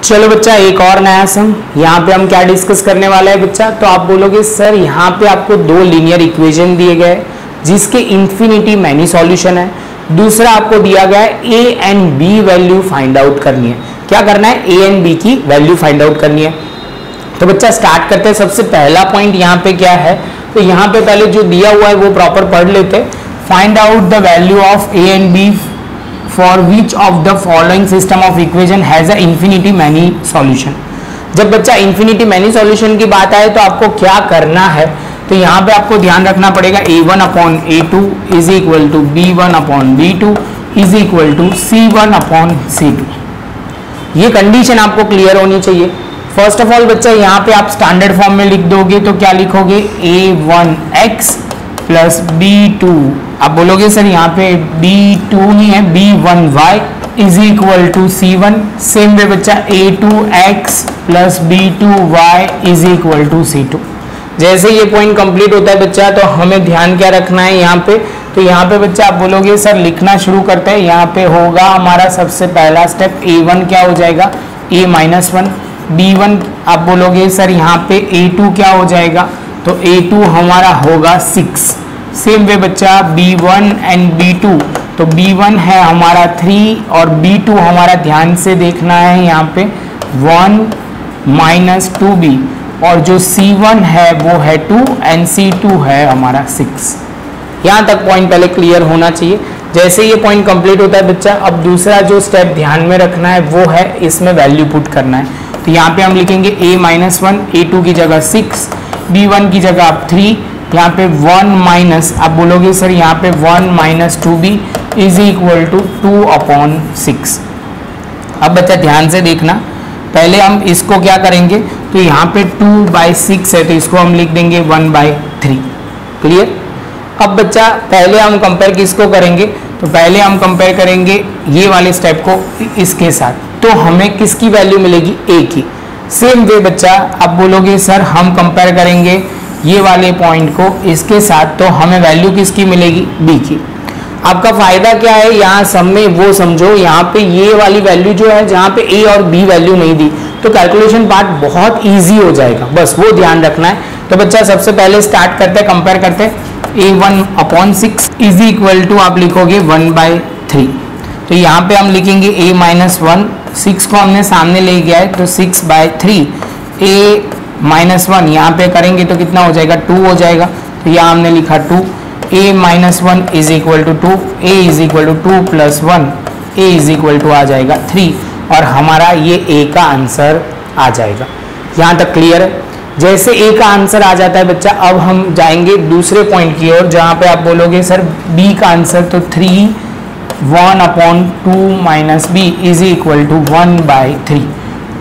चलो बच्चा एक और नया सम, यहाँ पे हम क्या डिस्कस करने वाला है बच्चा, तो आप बोलोगे सर यहाँ पे आपको दो लीनियर इक्वेशन दिए गए जिसके इन्फिनिटी मैनी सॉल्यूशन है, दूसरा आपको दिया गया है A and B value find out करनी है। क्या करना है? ए एंड बी की वैल्यू फाइंड आउट करनी है। तो बच्चा स्टार्ट करते हैं। सबसे पहला पॉइंट यहाँ पे क्या है, तो यहाँ पे पहले जो दिया हुआ है वो प्रॉपर पढ़ लेते हैं। Find out the value of A and B for which of the following system of equation has a infinity many solution. जब बच्चा इन्फिनिटी मैनी सॉल्यूशन की बात आए तो आपको क्या करना है, तो यहाँ पे आपको ध्यान रखना पड़ेगा a1 upon a2 is equal to b1 upon b2 is equal to c1 upon c2। ये कंडीशन आपको क्लियर होनी चाहिए। फर्स्ट ऑफ ऑल बच्चा यहाँ पे आप स्टैंडर्ड फॉर्म में लिख दोगे तो क्या लिखोगे, a1x प्लस b2, आप बोलोगे सर यहाँ पे b2 नहीं है b1y is equal to c1। Same way बच्चा a2x plus b2y is equal to c2। जैसे ये पॉइंट कंप्लीट होता है बच्चा तो हमें ध्यान क्या रखना है यहाँ पे, तो यहाँ पे बच्चा आप बोलोगे सर लिखना शुरू करते हैं। यहाँ पे होगा हमारा सबसे पहला स्टेप a1 क्या हो जाएगा, a माइनस 1, b1 आप बोलोगे सर यहाँ पे a2 क्या हो जाएगा, तो a2 हमारा होगा 6। सेम वे बच्चा b1 एंड b2, तो b1 है हमारा 3 और b2 हमारा ध्यान से देखना है यहाँ पे 1 माइनस 2b, और जो c1 है वो है 2 एंड c2 है हमारा 6। यहाँ तक पॉइंट पहले क्लियर होना चाहिए। जैसे ये पॉइंट कंप्लीट होता है बच्चा, अब दूसरा जो स्टेप ध्यान में रखना है वो है इसमें वैल्यू पुट करना है। तो यहाँ पे हम लिखेंगे a माइनस 1, a2 की जगह 6, b1 की जगह आप 3, यहाँ पे 1 माइनस, आप बोलोगे सर यहाँ पे 1 minus 2b is equal to 2 upon 6। अब बच्चा ध्यान से देखना, पहले हम इसको क्या करेंगे, तो यहाँ पे 2/6 है तो इसको हम लिख देंगे 1/3। क्लियर? अब बच्चा पहले हम कंपेयर किसको करेंगे, तो पहले हम कंपेयर करेंगे ये वाले स्टेप को इसके साथ, तो हमें किसकी वैल्यू मिलेगी, a की। सेम वे बच्चा आप बोलोगे सर हम कंपेयर करेंगे ये वाले पॉइंट को इसके साथ, तो हमें वैल्यू किसकी मिलेगी, b की। आपका फायदा क्या है, यहाँ सब में वो समझो, यहाँ पे ये वाली वैल्यू जो है जहाँ पे a और b वैल्यू नहीं दी तो कैलकुलेशन पार्ट बहुत इजी हो जाएगा, बस वो ध्यान रखना है। तो बच्चा सबसे पहले स्टार्ट करते हैं, कंपेयर करते हैं। a1 upon 6 is equal to आप लिखोगे 1/3, तो यहाँ पे हम लिखेंगे a माइनस 1, 6 को हमने सामने ले गया है तो 6/3, a माइनस 1 यहाँ पे करेंगे तो कितना हो जाएगा, 2 हो जाएगा, तो यहाँ हमने लिखा 2, a minus 1 is equal to 2, a is equal to 2 plus 1, a is equal to आ जाएगा 3, और हमारा ये a का आंसर आ जाएगा। यहाँ तक क्लियर है? जैसे a का आंसर आ जाता है बच्चा, अब हम जाएंगे दूसरे पॉइंट की ओर जहाँ पे आप बोलोगे सर b का आंसर, तो 3 1 upon 2 minus b is equal to 1/3।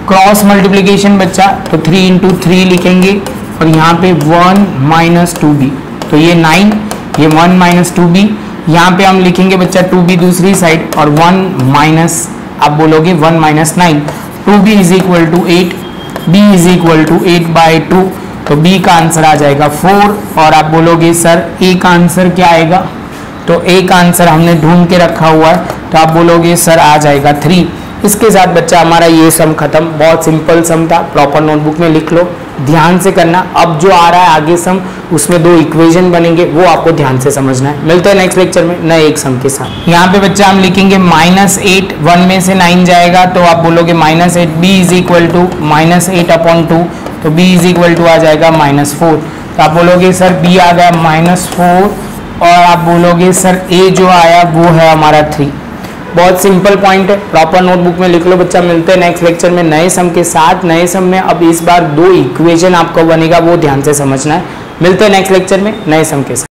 Cross multiplication बच्चा, तो 3 इंटू 3 लिखेंगे और यहाँ पे 1 माइनस 2b, तो ये 9, ये 1 माइनस 2b, यहाँ पे हम लिखेंगे बच्चा 2b दूसरी साइड और 1 माइनस, आप बोलोगे 1 minus 9, 2b is equal to 8, b is equal to 8/2, तो b का आंसर आ जाएगा 4, और आप बोलोगे सर a का आंसर क्या आएगा, तो a का आंसर हमने ढूंढ के रखा हुआ है, तो आप बोलोगे सर आ जाएगा 3। इसके साथ बच्चा हमारा ये सम खत्म। बहुत सिंपल सम था, प्रॉपर नोटबुक में लिख लो, ध्यान से करना। अब जो आ रहा है आगे सम, उसमें 2 इक्वेशन बनेंगे, वो आपको ध्यान से समझना है। मिलते हैं नेक्स्ट लेक्चर में नए एक सम के साथ। यहाँ पे बच्चा हम लिखेंगे -8, 1 में से 9 जाएगा तो आप बोलोगे -8, b is equal to -8 upon 2, तो b इज इक्वल टू आ जाएगा -4, तो आप बोलोगे सर b आ गया -4, और आप बोलोगे सर a जो आया वो है हमारा 3। बहुत सिंपल पॉइंट है, प्रॉपर नोटबुक में लिख लो बच्चा। मिलते हैं नेक्स्ट लेक्चर में नए सम के साथ। नए सम में अब इस बार 2 इक्वेशन आपको बनेगा, वो ध्यान से समझना है। मिलते हैं नेक्स्ट लेक्चर में नए सम के साथ।